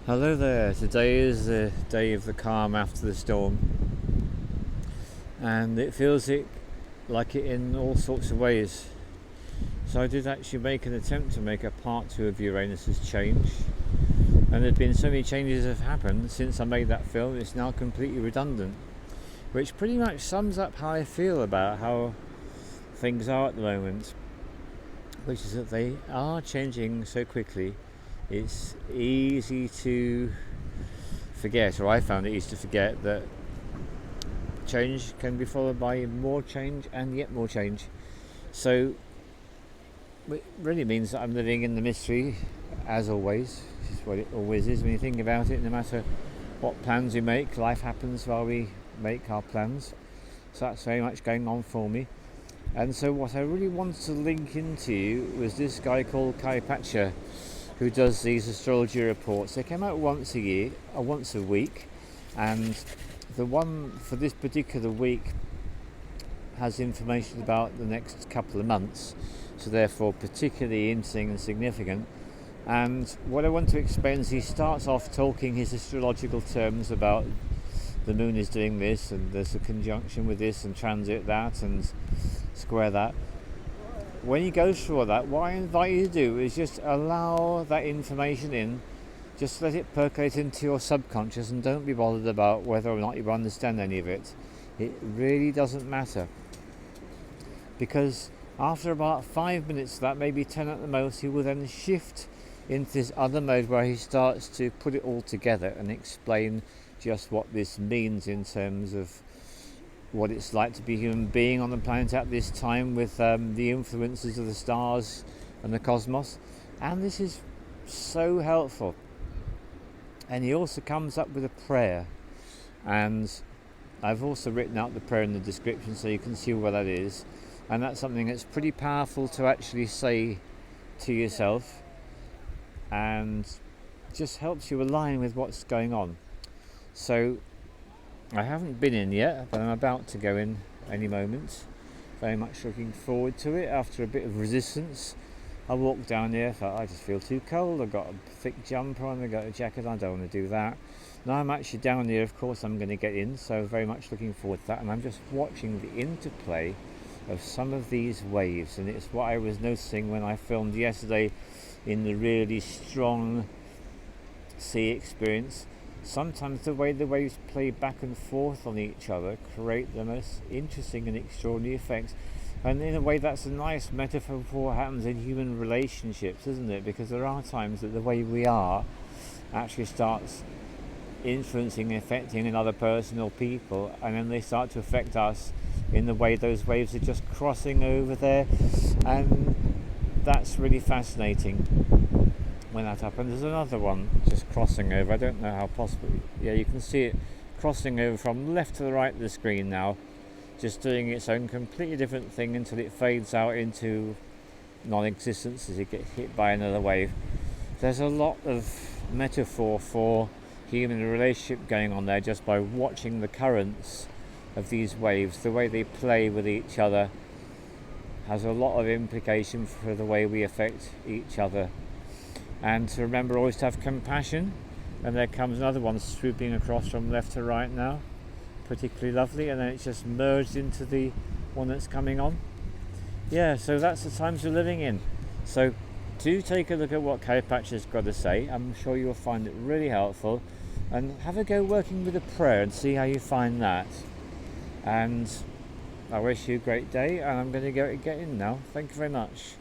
Hello there. Today is the day of the calm after the storm, and it feels like it in all sorts of ways. So I did actually make an attempt to make a part 2 of Uranus's change, and there've been so many changes that have happened since I made that film. It's now completely redundant, which pretty much sums up how I feel about how things are at the moment, which is that they are changing so quickly. It's easy to forget, or I found it easy to forget, that change can be followed by more change and yet more change. So it really means that I'm living in the mystery, as always, which is what it always is when you think about it. No matter what plans we make, life happens while we make our plans. So that's very much going on for me. And so what I really wanted to link into was this guy called pt2, who does these astrology reports. They come out once a week, and the one for this particular week has information about the next couple of months, so therefore particularly interesting and significant. And what I want to explain is he starts off talking his astrological terms about the moon is doing this, and there's a conjunction with this, and transit that, and square that. When he goes through all that, what I invite you to do is just allow that information in, just let it percolate into your subconscious, and don't be bothered about whether or not you understand any of it. It really doesn't matter, because after about 5 minutes of that, maybe 10 at the most, he will then shift into this other mode where he starts to put it all together and explain just what this means in terms of what it's like to be a human being on the planet at this time, with the influences of the stars and the cosmos. And this is so helpful. And he also comes up with a prayer, and I've also written out the prayer in the description so you can see what that is. And that's something that's pretty powerful to actually say to yourself, and just helps you align with what's going on. So I haven't been in yet, but I'm about to go in any moment. Very much looking forward to it. After a bit of resistance, I walked down here, thought I just feel too cold. I've got a thick jumper on, I've got a jacket on, I don't want to do that. Now I'm actually down here, of course I'm going to get in, so very much looking forward to that. And I'm just watching the interplay of some of these waves, and it's what I was noticing when I filmed yesterday in the really strong sea experience. Sometimes the way the waves play back and forth on each other create the most interesting and extraordinary effects. And in a way, that's a nice metaphor for what happens in human relationships, isn't it? Because there are times that the way we are actually starts influencing and affecting another person or people, and then they start to affect us in the way those waves are just crossing over there. And that's really fascinating when that happens. There's another one just crossing over. I don't know how possible. Yeah, you can see it crossing over from left to the right of the screen now, just doing its own completely different thing until it fades out into non-existence as it gets hit by another wave. There's a lot of metaphor for human relationship going on there just by watching the currents of these waves. The way they play with each other has a lot of implication for the way we affect each other. And to remember always to have compassion. And there comes another one swooping across from left to right now, particularly lovely, and then it's just merged into the one that's coming on. Yeah, so that's the times we're living in. So do take a look at what pt2's got to say. I'm sure you'll find it really helpful, and have a go working with a prayer and see how you find that. And I wish you a great day, and I'm going to go get in now. Thank you very much.